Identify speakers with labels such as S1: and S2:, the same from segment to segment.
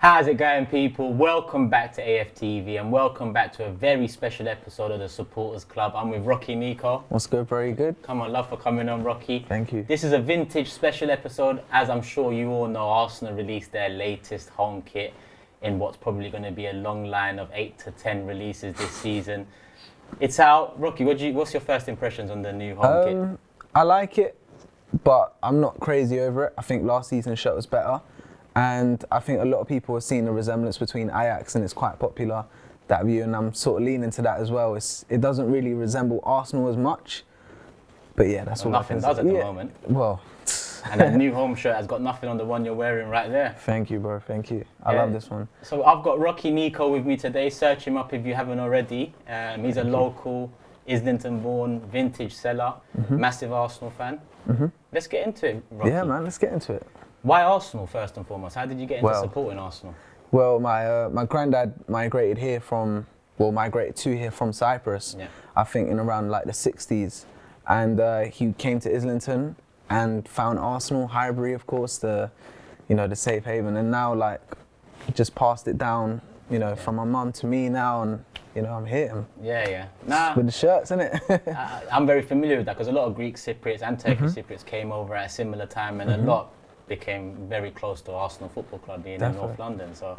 S1: How's it going, people? Welcome back to AFTV and welcome back to a very special episode of the Supporters Club. I'm with Rocky Nico.
S2: What's good? Very good.
S1: Come on, love for coming on, Rocky.
S2: Thank you.
S1: This is a vintage special episode. As I'm sure you all know, Arsenal released their latest home kit in what's probably going to be a long line of 8 to 10 releases this season. It's out. Rocky, what's your first impressions on the new home kit?
S2: I like it, but I'm not crazy over it. I think last season's shirt was better. And I think a lot of people have seen the resemblance between Ajax, and it's quite popular, that view, and I'm sort of leaning to that as well. It doesn't really resemble Arsenal as much, but yeah, that's what
S1: nothing does at the moment.
S2: Well,
S1: and that new home shirt has got nothing on the one you're wearing right there.
S2: Thank you, bro. Thank you. I love this one.
S1: So I've got Rocky Nico with me today. Search him up if you haven't already. He's a local, Islington-born, vintage seller, massive Arsenal fan. Let's get into it, Rocky.
S2: Yeah, man. Let's get into it.
S1: Why Arsenal, first and foremost? How did you get into supporting Arsenal?
S2: Well, my granddad migrated to here from Cyprus, I think in around like the 60s. And he came to Islington and found Arsenal, Highbury, of course, the safe haven. And now, like, just passed it down, from my mum to me now. And, I'm here. With the shirts, innit?
S1: I'm very familiar with that because a lot of Greek Cypriots and Turkish Cypriots came over at a similar time, and a lot became very close to Arsenal Football Club being in North London, so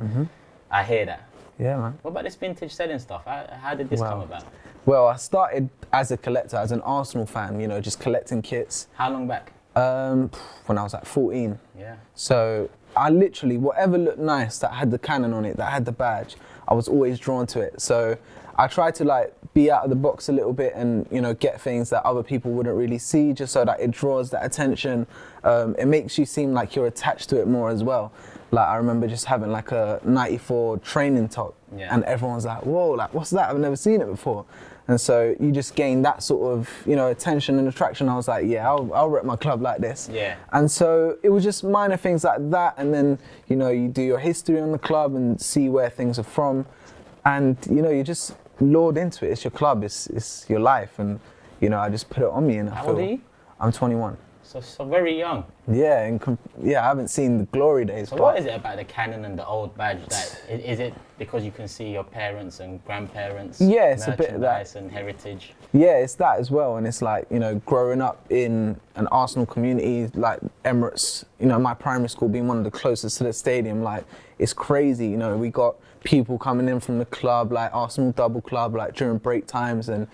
S1: I hear that.
S2: Yeah, man.
S1: What about this vintage selling stuff? How did this come about?
S2: Well, I started as a collector, as an Arsenal fan, just collecting kits.
S1: How long back?
S2: When I was like 14.
S1: Yeah.
S2: So I literally, whatever looked nice that had the cannon on it, that had the badge, I was always drawn to it. So I tried to like be out of the box a little bit and, get things that other people wouldn't really see, just so that it draws that attention. It makes you seem like you're attached to it more as well. Like I remember just having like a 94 training top and everyone's like, whoa, like what's that? I've never seen it before. And so you just gain that sort of, attention and attraction. I was like, yeah, I'll rep my club like this.
S1: Yeah.
S2: And so it was just minor things like that. And then, you do your history on the club and see where things are from. And, you just lured into it. It's your club, it's your life. And, I just put it on me. And
S1: How old are you?
S2: I'm 21.
S1: So very young.
S2: Yeah, I haven't seen the glory days.
S1: So what is it about the cannon and the old badge? Is it because you can see your parents and grandparents?
S2: Yeah, it's a bit of that.
S1: And heritage.
S2: Yeah, it's that as well. And it's like, growing up in an Arsenal community, like Emirates, my primary school being one of the closest to the stadium, like it's crazy. We got people coming in from the club, like Arsenal double club, like during break times and,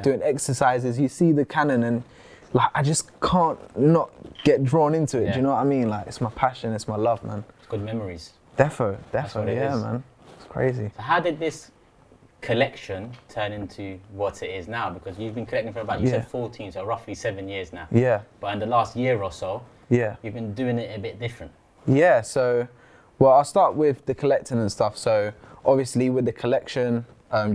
S2: doing exercises. You see the cannon and like, I just can't not get drawn into it. Do you know what I mean? Like, it's my passion, it's my love, man.
S1: It's good memories.
S2: Defo, man. It's crazy.
S1: So how did this collection turn into what it is now? Because you've been collecting for about, you said 14, so roughly 7 years now. Yeah. But in the last year or so, you've been doing it a bit different.
S2: Yeah, so, well, I'll start with the collecting and stuff. So, obviously, with the collection,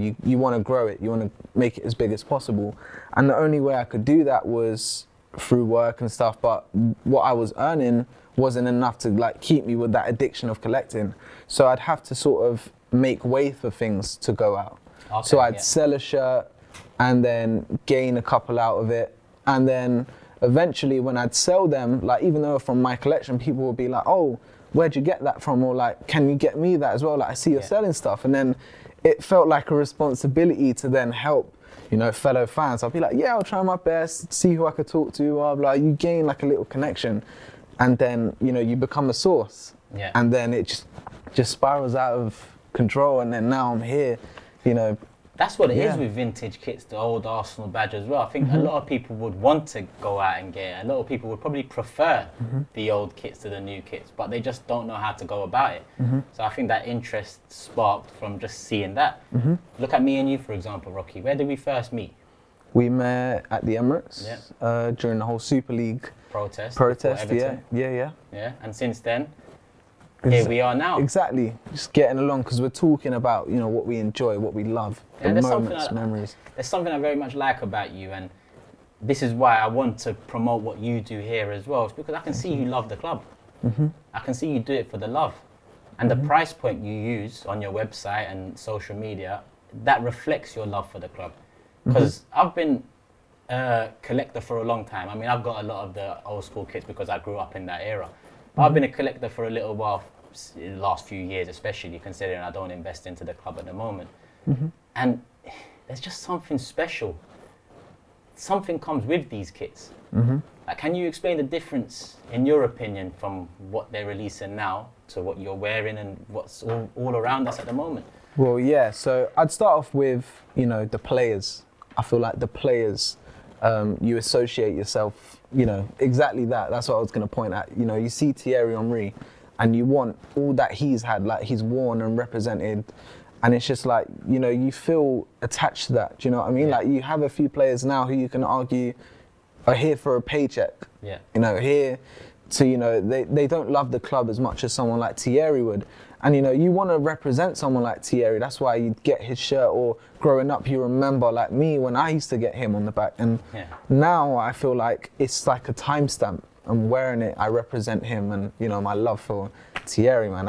S2: you want to grow it, you want to make it as big as possible. And the only way I could do that was through work and stuff, but what I was earning wasn't enough to like keep me with that addiction of collecting. So I'd have to sort of make way for things to go out. Okay, so I'd sell a shirt and then gain a couple out of it. And then eventually when I'd sell them, like even though from my collection, people would be like, oh, where'd you get that from? Or like, can you get me that as well? Like I see you're selling stuff. And then it felt like a responsibility to then help, fellow fans. I'll be like, yeah, I'll try my best, see who I could talk to. Like, you gain like a little connection, and then you become a source. Yeah. And then it just spirals out of control, and then now I'm here,
S1: That's what it is with vintage kits, the old Arsenal badge as well. I think a lot of people would want to go out and get it. A lot of people would probably prefer the old kits to the new kits, but they just don't know how to go about it. So I think that interest sparked from just seeing that. Look at me and you, for example, Rocky. Where did we first meet?
S2: We met at the Emirates during the whole Super League protest. Yeah.
S1: And since then, here we are now.
S2: Exactly. Just getting along because we're talking about, what we enjoy, what we love, the moments, memories.
S1: There's something I very much like about you, and this is why I want to promote what you do here as well. It's because I can see you love the club. I can see you do it for the love. And the price point you use on your website and social media, that reflects your love for the club. Because I've been a collector for a long time. I mean, I've got a lot of the old school kits because I grew up in that era. But I've been a collector for a little while in the last few years, especially considering I don't invest into the club at the moment.
S2: Mm-hmm.
S1: And there's just something special. Something comes with these kits.
S2: Mm-hmm.
S1: Like, can you explain the difference, in your opinion, from what they're releasing now to what you're wearing and what's all around us at the moment?
S2: Well, yeah, so I'd start off with, you know, the players. I feel like the players, you associate yourself, you know, exactly that. That's what I was going to point at. You know, you see Pierre-Emerick and you want all that he's had, like he's worn and represented. And it's just like, you know, you feel attached to that. Do you know what I mean?
S1: Yeah.
S2: Like, you have a few players now who you can argue are here for a paycheck.
S1: Yeah.
S2: You know, here to, you know, they don't love the club as much as someone like Thierry would. And, you know, you want to represent someone like Thierry. That's why you get his shirt, or growing up, you remember, like me, when I used to get him on the back. And now I feel like it's like a timestamp. I'm wearing it, I represent him, and, you know, my love for Thierry, man,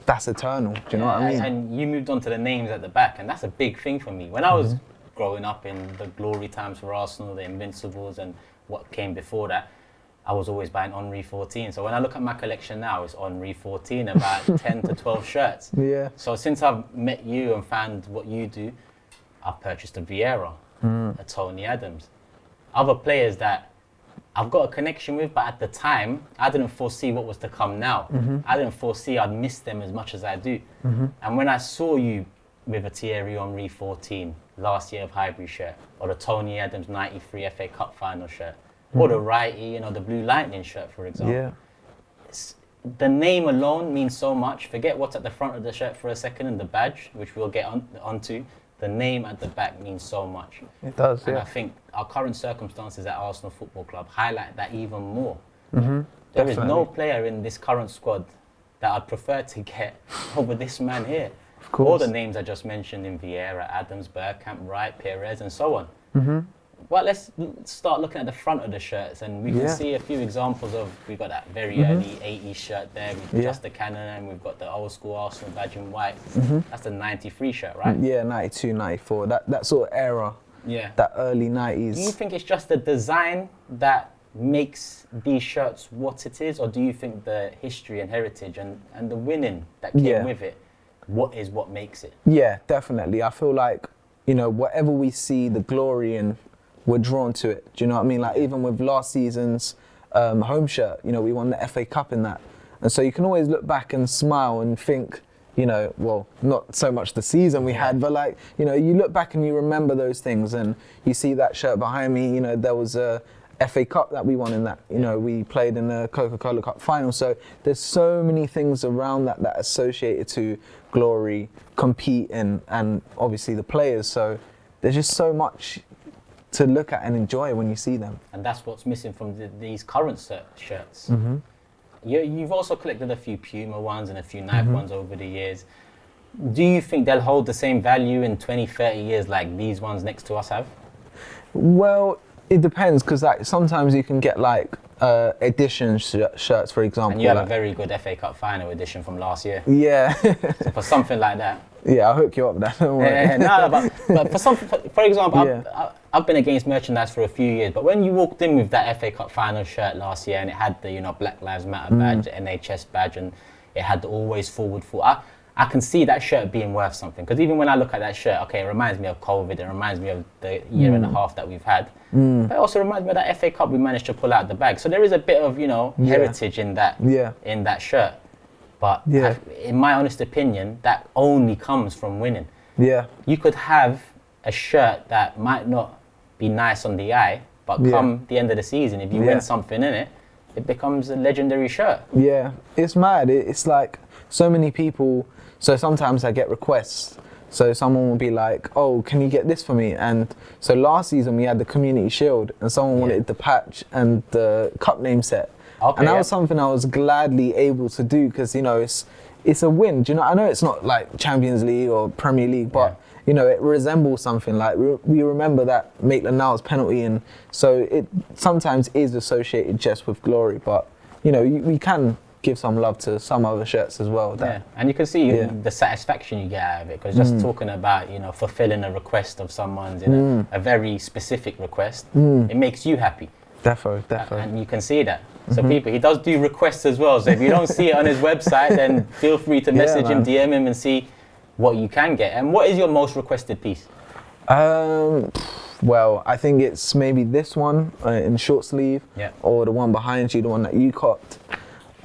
S2: that's eternal. Do you know what I mean?
S1: And you moved on to the names at the back, and that's a big thing for me. When I was growing up in the glory times for Arsenal, the Invincibles, and what came before that, I was always buying Henri 14. So when I look at my collection now, it's Henri 14, about 10 to 12 shirts.
S2: Yeah.
S1: So since I've met you and found what you do, I've purchased a Vieira, a Tony Adams, other players that I've got a connection with, but at the time, I didn't foresee what was to come now. I didn't foresee I'd miss them as much as I do. And when I saw you with a Thierry Henry 14, last year of Highbury shirt, or the Tony Adams 93 FA Cup final shirt, or the Righty, you know, the Blue Lightning shirt, for example.
S2: Yeah.
S1: The name alone means so much. Forget what's at the front of the shirt for a second and the badge, which we'll get onto. The name at the back means so much.
S2: It does,
S1: and
S2: yeah.
S1: I think our current circumstances at Arsenal Football Club highlight that even more. There is no player in this current squad that I'd prefer to get over this man here.
S2: Of course.
S1: All the names I just mentioned in Vieira, Adams, Bergkamp, Wright, Perez, and so on. Well, let's start looking at the front of the shirts, and we can see a few examples of, we've got that very early 80s shirt there with just the cannon, and we've got the old school Arsenal badge in white. That's the 93 shirt, right?
S2: Yeah, 92, 94, that sort of era.
S1: Yeah.
S2: That early 90s.
S1: Do you think it's just the design that makes these shirts what it is, or do you think the history and heritage and the winning that came with it, what makes it?
S2: Yeah, definitely. I feel like, you know, whatever we see the glory in, we're drawn to it. Do you know what I mean? Like, even with last season's home shirt, you know, we won the FA Cup in that. And so you can always look back and smile and think, you know, well, not so much the season we had, but like, you know, you look back and you remember those things, and you see that shirt behind me, you know, there was a FA Cup that we won in that. You know, we played in the Coca-Cola Cup final. So there's so many things around that associated to glory, compete, and obviously the players. So there's just so much to look at and enjoy when you see them.
S1: And that's what's missing from these current shirts. You've also collected a few Puma ones and a few Nike ones over the years. Do you think they'll hold the same value in 20, 30 years like these ones next to us have?
S2: Well, it depends, because like sometimes you can get like edition shirts, for example.
S1: And you have a very good FA Cup final edition from last year.
S2: Yeah.
S1: So for something like that.
S2: Yeah, I'll hook you up with that. Don't worry.
S1: But for something, for example, I've been against merchandise for a few years, but when you walked in with that FA Cup final shirt last year and it had the, you know, Black Lives Matter badge, the NHS badge, and it had the always forward foot, I can see that shirt being worth something. Because even when I look at that shirt, okay, it reminds me of COVID, it reminds me of the year and a half that we've had, but it also reminds me of that FA Cup we managed to pull out the bag. So there is a bit of, you know, heritage in that in that shirt. But in my honest opinion, that only comes from winning. Yeah. You could have a shirt that might not be nice on the eye, but come the end of the season, if you win something in it, it becomes a legendary shirt. Yeah, it's mad. It's like so many people. So sometimes I get requests. So someone will be like, oh, can you get this for me? And so last season we had the Community Shield, and someone wanted the patch and the cup name set. Okay, and that was something I was gladly able to do, because, you know, it's a win. Do you know? I know it's not like Champions League or Premier League, but you know, it resembles something. Like we remember that Maitland-Niles penalty, and so it sometimes is associated just with glory. But you know, we can give some love to some other shirts as well. And you can see the satisfaction you get out of it, because just talking about, you know, fulfilling a request of someone's, a very specific request, it makes you happy.
S2: Defo.
S1: And you can see that. So people, he does do requests as well. So if you don't see it on his website, then feel free to message him, DM him, and see what you can get. And what is your most requested piece?
S2: Well, I think it's maybe this one in short sleeve, or the one behind you, the one that you copped.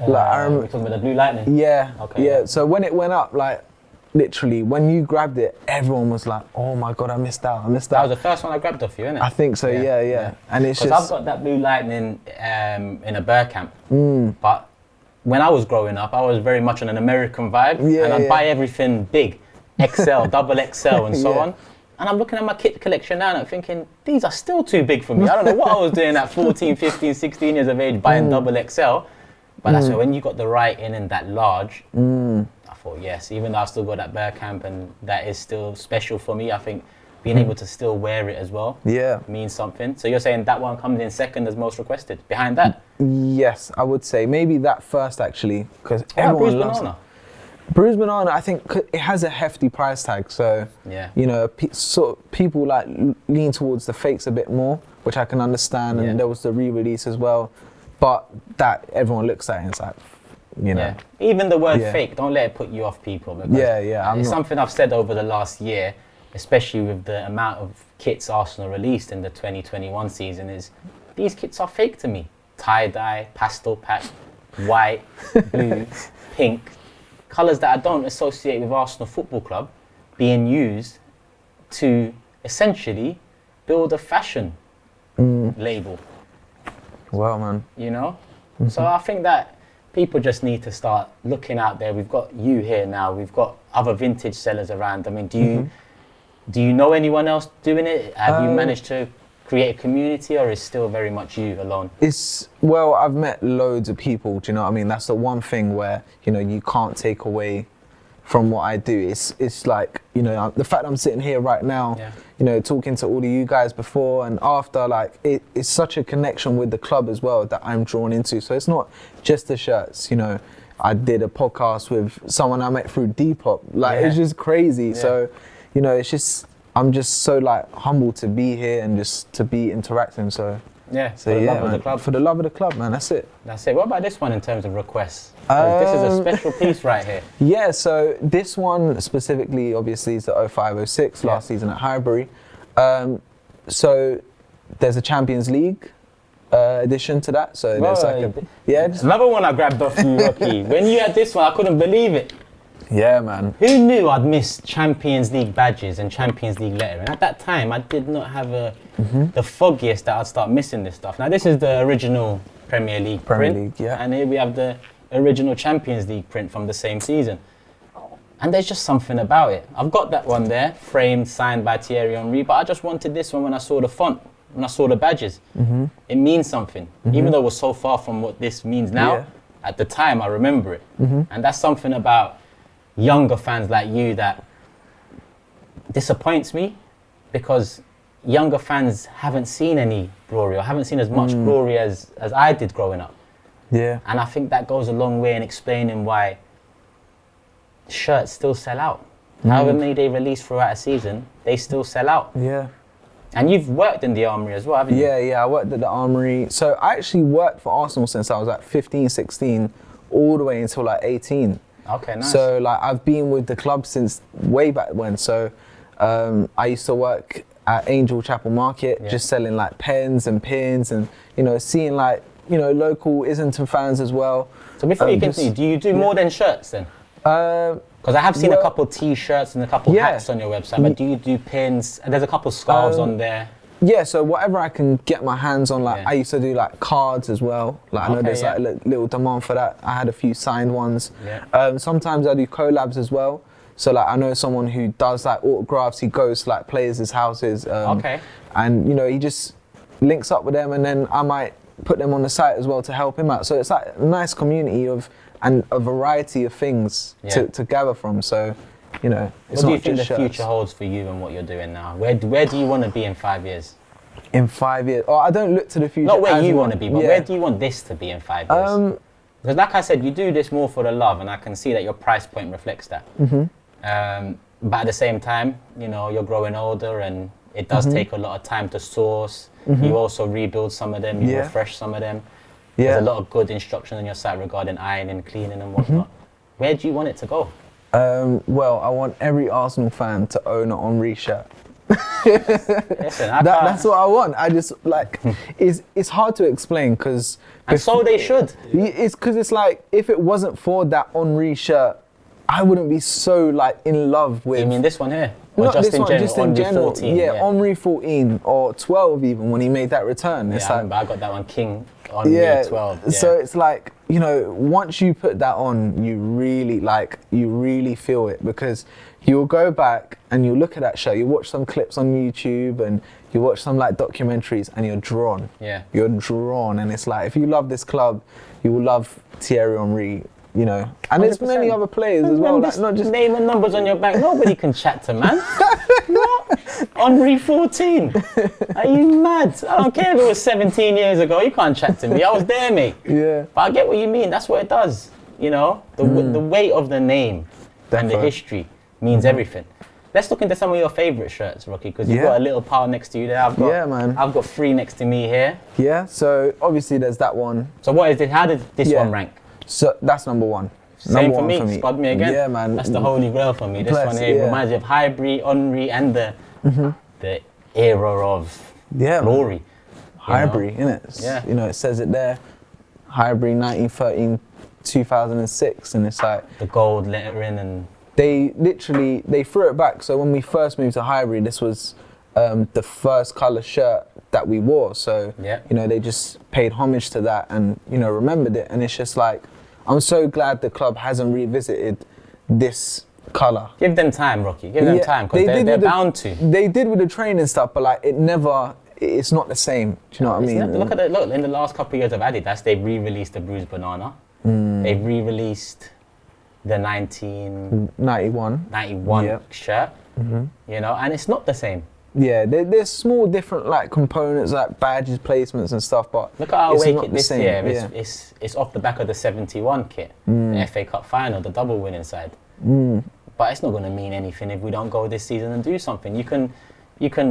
S1: We're talking about the Blue Lightning?
S2: Yeah.
S1: Okay.
S2: Yeah. So when it went up, like, literally, when you grabbed it, everyone was like, "Oh my God, I missed out.
S1: That was the first one I grabbed off you, innit?
S2: I think so. Yeah. And it's just,
S1: because I've got that Blue Lightning in a bear camp, but when I was growing up, I was very much on an American vibe, and I'd buy everything big, XL, double XL, and so on. And I'm looking at my kit collection now and I'm thinking, these are still too big for me. I don't know what I was doing at 14, 15, 16 years of age buying double XL. But that's when you got the writing in that large, I thought, yes, even though I've still got that bear camp and that is still special for me, I think being able to still wear it as well means something. So you're saying that one comes in second as most requested, behind that?
S2: Yes, I would say. Maybe that first, actually, because everyone loves it. Bruised Banana, I think it has a hefty price tag, so you know, sort of people like lean towards the fakes a bit more, which I can understand. And there was the re-release as well, but that everyone looks at it and it's like, you know.
S1: Even the word fake, don't let it put you off, people. Because it's something I've said over the last year, especially with the amount of kits Arsenal released in the 2021 season. Is these kits are fake to me. Tie-dye, pastel pack, white, blue, pink. Colours that I don't associate with Arsenal Football Club being used to essentially build a fashion label.
S2: Well, man.
S1: You know? So I think that people just need to start looking out there. We've got you here now. We've got other vintage sellers around. I mean, do you know anyone else doing it? Have you managed to create a community, or is still very much you alone?
S2: Well, I've met loads of people, do you know what I mean? That's the one thing where, you know, you can't take away from what I do. It's like, you know, the fact I'm sitting here right now, you know, talking to all of you guys before and after, like, it's such a connection with the club as well that I'm drawn into. So it's not just the shirts, you know. I did a podcast with someone I met through Depop. Like, it's just crazy. So, you know, it's just, I'm just so like humbled to be here and just to be interacting. So
S1: for the love of the club.
S2: For the love of the club, man. That's it.
S1: That's it. What about this one in terms of requests? This is a special piece right here. Yeah.
S2: So this one specifically, obviously, is the 05-06 last season at Highbury. So there's a Champions League addition to that. So there's like
S1: another one I grabbed off you, Rocky. When you had this one, I couldn't believe it.
S2: Yeah, man.
S1: Who knew I'd miss Champions League badges and Champions League lettering? At that time, I did not have the foggiest that I'd start missing this stuff. Now, this is the original Premier League print. And here we have the original Champions League print from the same season. And there's just something about it. I've got that one there, framed, signed by Pierre-Emerick, but I just wanted this one when I saw the font, when I saw the badges. It means something. Even though it was so far from what this means now, at the time, I remember it. And that's something about younger fans like you that disappoints me, because younger fans haven't seen any glory or haven't seen as much glory as I did growing up. And I think that goes a long way in explaining why shirts still sell out. However many they release throughout a season, they still sell out. And you've worked in the Armoury as well, haven't you?
S2: Yeah, I worked at the Armoury. So I actually worked for Arsenal since I was like 15, 16, all the way until like 18.
S1: Okay, nice.
S2: So like I've been with the club since way back when. So I used to work at Angel Chapel Market, just selling like pens and pins, and you know, seeing like, you know, local Islington fans as well.
S1: So before you continue, do you do more than shirts then? Because I have seen a couple T-shirts and a couple hats on your website, but do you do pins? And there's a couple scarves on there.
S2: Yeah, so whatever I can get my hands on, like I used to do like cards as well. Like I know there's like a little demand for that. I had a few signed ones. Sometimes I do collabs as well. So like I know someone who does like autographs. He goes to like players' houses. And you know, he just links up with them, and then I might put them on the site as well to help him out. So it's like a nice community of and a variety of things to gather from. So, you know, it's
S1: what do
S2: not
S1: you think the
S2: just
S1: future holds for you and what you're doing now? Where do you want to be in 5 years?
S2: In 5 years? Oh, I don't look to the future.
S1: Not where you want to be, but where do you want this to be in 5 years? Because like I said, you do this more for the love, and I can see that your price point reflects that. But at the same time, you know, you're growing older, and it does take a lot of time to source. You also rebuild some of them, you refresh some of them.
S2: Yeah.
S1: There's a lot of good instruction on your site regarding ironing, cleaning and whatnot. Where do you want it to go?
S2: Well, I want every Arsenal fan to own an Henry shirt.
S1: Listen,
S2: That's what I want. I just like it's hard to explain because
S1: so they should.
S2: It's because it's like if it wasn't for that Henry shirt, I wouldn't be so like in love with.
S1: You mean this one here? Or
S2: Not
S1: just
S2: this
S1: in
S2: one,
S1: general?
S2: just in
S1: Henry
S2: general.
S1: 14,
S2: Yeah, Henry 14 or 12 even when he made that return. It's
S1: I
S2: like,
S1: remember I got that one, King Henry 12. Yeah.
S2: So it's like, you know, once you put that on, you really feel it because you'll go back and you look at that show, you watch some clips on YouTube and you watch some like documentaries and you're drawn.
S1: Yeah.
S2: You're drawn and it's like, if you love this club, you will love Thierry Henry, you know. And there's
S1: 100%.
S2: many other players as well. Like, not just
S1: name and numbers on your back. Nobody can chat to, man. What? Henry 14. Are you mad? I don't care if it was 17 years ago. You can't chat to me. I was there, mate.
S2: Yeah.
S1: But I get what you mean. That's what it does. You know, the weight of the name and the history means everything. Let's look into some of your favourite shirts, Rocky, because you've got a little pile next to you there. I've got 3 next to me here.
S2: Yeah. So obviously there's that one.
S1: So what is it? How did this one rank?
S2: So that's number 1.
S1: Same
S2: number
S1: for me. Spud me again.
S2: Yeah, man.
S1: That's the holy grail for me. This one here reminds me of Highbury, Henry, and the era of glory.
S2: Highbury, innit?
S1: Yeah.
S2: You know, it says it there. Highbury, 1913, 2006, and it's like
S1: the gold lettering and.
S2: They threw it back. So when we first moved to Highbury, this was the first colour shirt that we wore. So you know, they just paid homage to that and you know remembered it. And it's just like, I'm so glad the club hasn't revisited this colour.
S1: Give them time, Rocky. Give them time because they're bound to.
S2: They did with the training stuff, but like it's not the same. Do you know what I mean?
S1: Look in the last couple of years of Adidas, they've re-released the Bruised Banana. They've re-released the 1991 shirt, you know, and it's not the same.
S2: Yeah, there's small different like components like badges, placements and stuff, but
S1: look at our away kit this year.
S2: Yeah.
S1: It's off the back of the 71 kit, the FA Cup final, the double winning side. But it's not going to mean anything if we don't go this season and do something. You can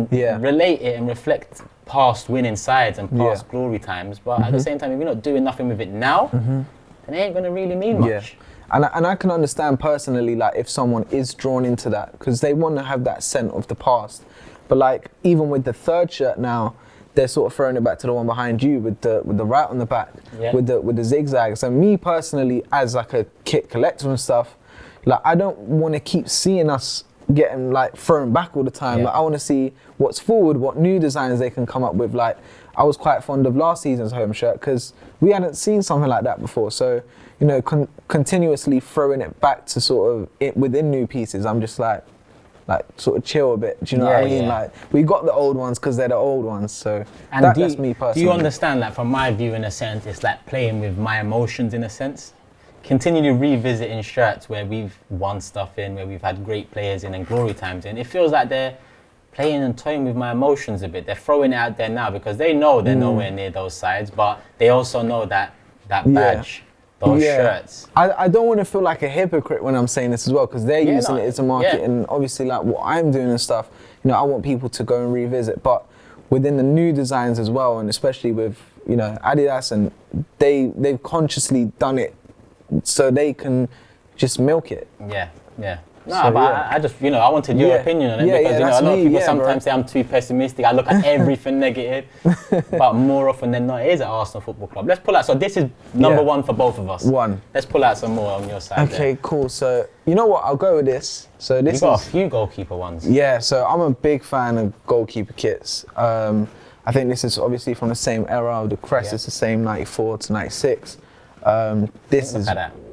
S1: relate it and reflect past winning sides and past glory times, but at the same time, if you're not doing nothing with it now, then it ain't going to really mean much.
S2: Yeah. And I can understand personally, like, if someone is drawn into that, because they want to have that scent of the past. But, like, even with the third shirt now, they're sort of throwing it back to the one behind you with the right on the back, with the zigzags. And me personally, as, like, a kit collector and stuff, like, I don't want to keep seeing us getting, like, thrown back all the time. Like, I want to see what's forward, what new designs they can come up with. Like, I was quite fond of last season's home shirt because we hadn't seen something like that before. So, you know, continuously throwing it back to sort of within new pieces, I'm just like sort of chill a bit. Do you know what I mean? Like, we got the old ones because they're the old ones. So that's me personally.
S1: Do you understand that from my view, in a sense, it's like playing with my emotions in a sense? Continually revisiting shirts where we've won stuff in, where we've had great players in and glory times in. It feels like they're playing and toying with my emotions a bit. They're throwing it out there now because they know they're nowhere near those sides, but they also know that badge. Those shirts.
S2: I don't want to feel like a hypocrite when I'm saying this as well, because they're using it as a market, and obviously like what I'm doing and stuff, you know, I want people to go and revisit. But within the new designs as well, and especially with, you know, Adidas, and they've consciously done it so they can just milk it.
S1: Yeah. No, so, but I just, you know, I wanted your opinion on it because, you know, a lot of people sometimes say I'm too pessimistic. I look at everything negative, but more often than not, it is at Arsenal Football Club. Let's pull out. So this is number 1 for both of us. 1. Let's pull out some more on your side.
S2: Okay, cool. So you know what? I'll go with this. So this
S1: You've got a few goalkeeper ones.
S2: Yeah. So I'm a big fan of goalkeeper kits. I think this is obviously from the same era. The crest is the same, 94 to 96. This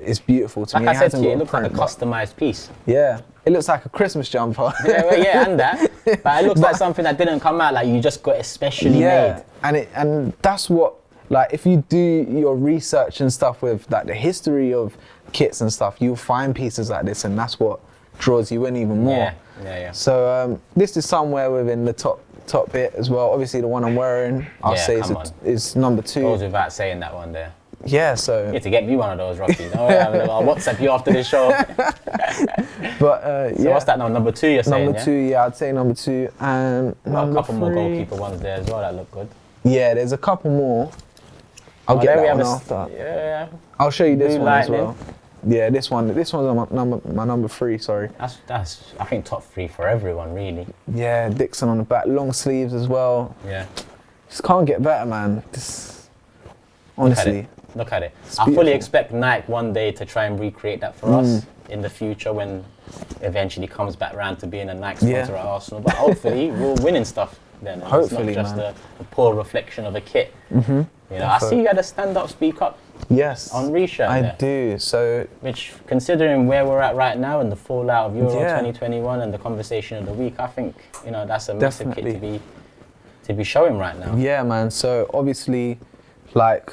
S2: is beautiful to me.
S1: Like I said to you, it looks like a customized piece.
S2: Yeah, it looks like a Christmas jumper.
S1: and that. But it looks like something that didn't come out, like you just got especially made.
S2: And that's what, like, if you do your research and stuff with like the history of kits and stuff, you'll find pieces like this, and that's what draws you in even more.
S1: Yeah.
S2: So this is somewhere within the top bit as well. Obviously, the one I'm wearing, I'll say is number 2.
S1: Goes without saying that one there.
S2: Yeah, so...
S1: You have to get me one of those, Rocky. I'll WhatsApp you after this show.
S2: But
S1: So
S2: yeah.
S1: what's that now? Number 2, you're saying,
S2: Number 2, yeah, I'd say number 2. And
S1: Got
S2: number
S1: a couple
S2: 3.
S1: more goalkeeper ones there as well that look good.
S2: Yeah, there's a couple more. I'll get
S1: there we
S2: that one
S1: have
S2: after.
S1: Yeah.
S2: I'll show you this
S1: Blue
S2: one as
S1: Lightning.
S2: well. Yeah, this one's my number 3, sorry.
S1: That's I think top 3 for everyone really.
S2: Yeah, Dixon on the back, long sleeves as well.
S1: Yeah.
S2: Just can't get better, man. This, honestly.
S1: Look at it.
S2: It's
S1: I fully
S2: beautiful.
S1: expect Nike one day to try and recreate that for us in the future when eventually comes back round to being a Nike sponsor at Arsenal. But hopefully we're winning stuff then. And
S2: Hopefully,
S1: it's not just
S2: man.
S1: a poor reflection of a kit. You know, I see you had a stand up, speak up
S2: Yes.
S1: on reshirt
S2: I
S1: there.
S2: do. So,
S1: Which, considering where we're at right now and the fallout of Euro
S2: Yeah.
S1: 2021 and the conversation of the week, I think, you know, that's a massive kit
S2: Definitely.
S1: to be showing right now.
S2: yeah, man. So, obviously, like,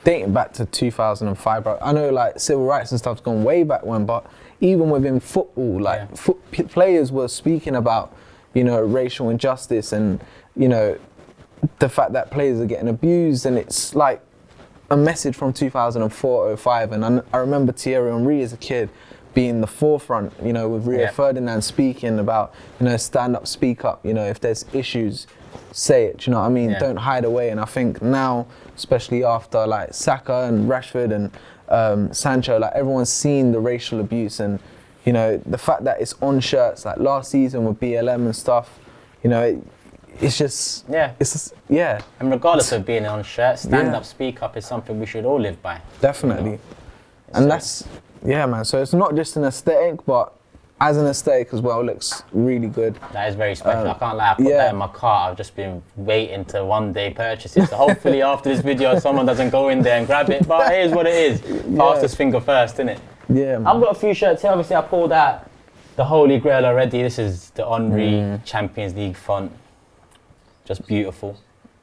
S2: dating back to 2005, bro. I know, like, civil rights and stuff's gone way back when, but even within football, like, players were speaking about, you know, racial injustice and, you know, the fact that players are getting abused, and it's like a message from 2004-05. And I remember Thierry as a kid being the forefront, you know, with Rio Ferdinand speaking about, you know, stand up, speak up, you know, if there's issues, say it, you know what I mean?
S1: Yeah.
S2: Don't hide away. And I think now, especially after like Saka and Rashford and Sancho, like everyone's seen the racial abuse, and, you know, the fact that it's on shirts, like last season with BLM and stuff, you know, it's just, it's just,
S1: And regardless of being on shirt, stand
S2: Yeah.
S1: up, speak up is something we should all live by.
S2: definitely.
S1: You know?
S2: And
S1: So-
S2: that's, yeah, man. So it's not just an aesthetic, but as an aesthetic as well, it looks really good.
S1: That is very special. I can't lie, I put
S2: yeah.
S1: that in my car. I've just been waiting to one day purchase it. So hopefully after this video, someone doesn't go in there and grab it. But here's what it is. Fastest finger first, innit?
S2: Yeah, man.
S1: I've got a few shirts here. Obviously, I pulled out the Holy Grail already. This is the Henry Champions League font. Just beautiful.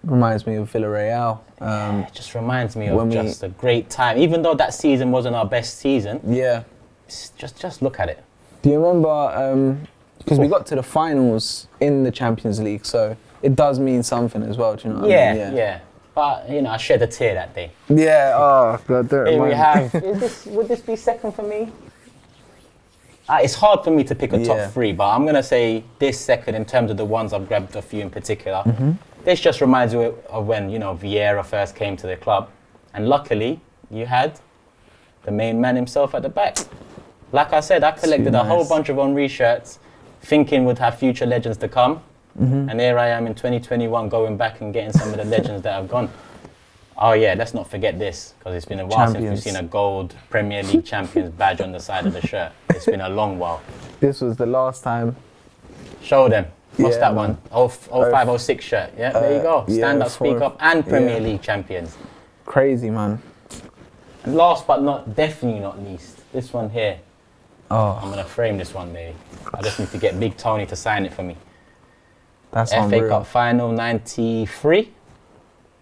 S2: Reminds me of Villarreal.
S1: It just reminds me
S2: when
S1: of just a great time. Even though that season wasn't our best season,
S2: Yeah.
S1: it's just look at it.
S2: Do you remember, because we got to the finals in the Champions League, so it does mean something as well, do you know what I mean?
S1: Yeah. But, you know, I shed a tear that day.
S2: Yeah, oh, God, don't
S1: Here we
S2: remind me.
S1: have, would this be second for me? It's hard for me to pick a
S2: Yeah.
S1: top 3, but I'm going to say this second in terms of the ones I've grabbed a few in particular. This just reminds me of when, you know, Vieira first came to the club. And luckily, you had the main man himself at the back. Like I said, I collected a whole bunch of Henry shirts, thinking would have future legends to come. And here I am in 2021 going back and getting some of the legends that have gone. Oh yeah, let's not forget this, because it's been a while since we've seen a gold Premier League champions badge on the side of the shirt. It's been a long while.
S2: This was the last time.
S1: Show them. What's
S2: Yeah,
S1: that
S2: man.
S1: one? 05, 06 shirt. Yeah, there you go. Stand up, speak up, and Premier League champions.
S2: Crazy, man.
S1: And last but definitely not least, this one here.
S2: Oh,
S1: I'm gonna frame this one, baby. I just need to get Big Tony to sign it for me.
S2: that's
S1: FA
S2: unreal.
S1: Cup final 93.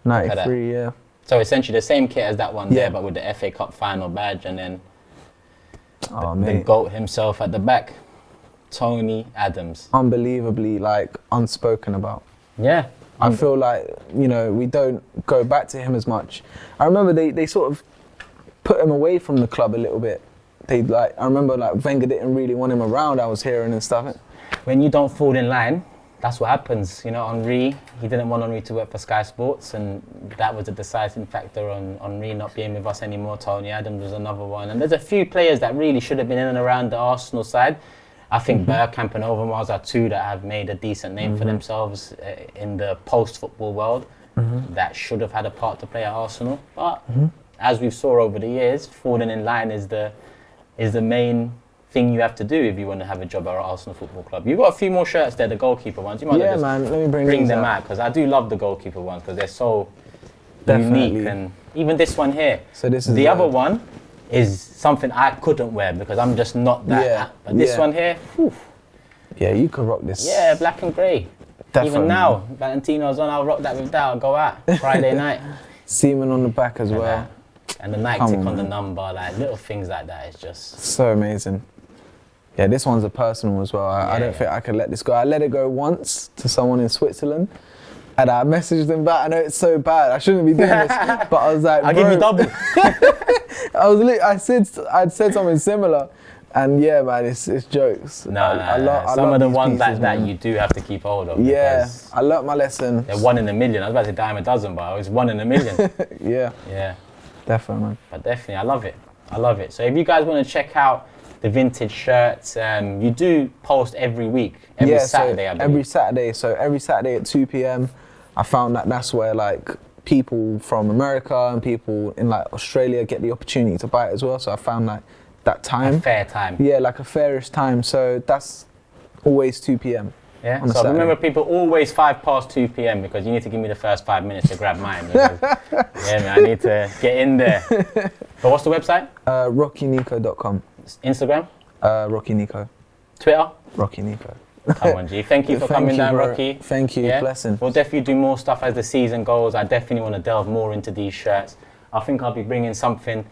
S2: 93, yeah.
S1: So essentially the same kit as that one
S2: Yeah.
S1: there, but with the FA Cup final badge, and then
S2: Oh,
S1: the
S2: mate.
S1: GOAT himself at the back, Tony Adams.
S2: Unbelievably, like, unspoken about.
S1: Yeah.
S2: I feel like, you know, we don't go back to him as much. I remember they sort of put him away from the club a little bit. I remember like Wenger didn't really want him around, I was hearing and stuff.
S1: When you don't fall in line, that's what happens. You know, Henry, he didn't want Henry to work for Sky Sports, and that was a deciding factor on Henry not being with us anymore. Tony Adams was another one. And there's a few players that really should have been in and around the Arsenal side. I think Bergkamp and Overmars are two that have made a decent name for themselves in the post-football world that should have had a part to play at Arsenal. But as we saw over the years, falling in line is the main thing you have to do if you want to have a job at Arsenal Football Club. You've got a few more shirts there, the goalkeeper ones. You might
S2: Yeah,
S1: just
S2: man, let me bring
S1: bring
S2: these
S1: them
S2: out.
S1: out, because I do love the goalkeeper ones because they're so
S2: Definitely.
S1: unique. And even this one here.
S2: So this is
S1: the other one is something I couldn't wear because I'm just not that. But this one here, whew,
S2: Yeah, you could rock this.
S1: yeah, black and grey.
S2: Definitely.
S1: Even now, Valentino's on, I'll rock that with that. I'll go out Friday night.
S2: Seaman on the back as well.
S1: And the Nike
S2: Come
S1: tick
S2: on,
S1: on the
S2: man.
S1: number, like little things like that is just...
S2: So amazing. Yeah, this one's a personal as well. I don't think I could let this go. I let it go once to someone in Switzerland, and I messaged them back. I know it's so bad. I shouldn't be doing this, but I was like,
S1: I'll give you double.
S2: I'd said something similar, And yeah, man, it's jokes.
S1: I some of the ones that you do have to keep hold of.
S2: Yeah, I learnt my lesson.
S1: They're 1 in a million. I was about to say dime a dozen, but it was 1 in a million.
S2: Yeah.
S1: Yeah.
S2: Definitely, man.
S1: But definitely, I love it. I love it. So if you guys want to check out the vintage shirts, you do post every week, every Saturday, I believe.
S2: Every Saturday. So every Saturday at 2 p.m. I found that that's where like people from America and people in like Australia get the opportunity to buy it as well. So I found like that time.
S1: A fair time.
S2: Yeah, like a fairish time. So that's always 2 p.m.
S1: Yeah, so remember people always 5 past 2 p.m. because you need to give me the first 5 minutes to grab mine. Because, yeah, man, I need to get in there. But what's the website?
S2: RockyNico.com.
S1: Instagram?
S2: Rocky Nico.
S1: Twitter?
S2: Rocky Nico.
S1: Come on, G. Thank you for coming down,
S2: bro.
S1: Rocky.
S2: Thank you, blessing.
S1: We'll definitely do more stuff as the season goes. I definitely want to delve more into these shirts. I think I'll be bringing something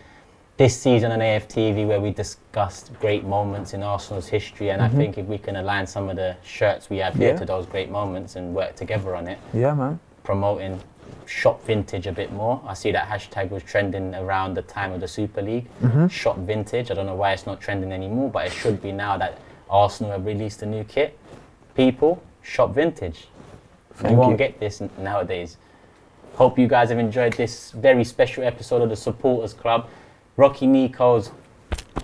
S1: this season on AFTV where we discussed great moments in Arsenal's history, and I think if we can align some of the shirts we have here to those great moments and work together on it.
S2: Yeah, man.
S1: Promoting shop vintage a bit more. I see that hashtag was trending around the time of the Super League. Shop vintage. I don't know why it's not trending anymore, but it should be now that Arsenal have released a new kit. People, shop vintage. You won't get this nowadays. Hope you guys have enjoyed this very special episode of the Supporters Club. Rocky Nico's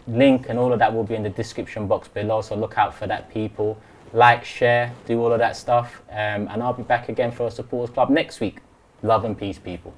S1: link and all of that will be in the description box below, so look out for that, people. Like, share, do all of that stuff, and I'll be back again for a Supporters Club next week. Love and peace, people.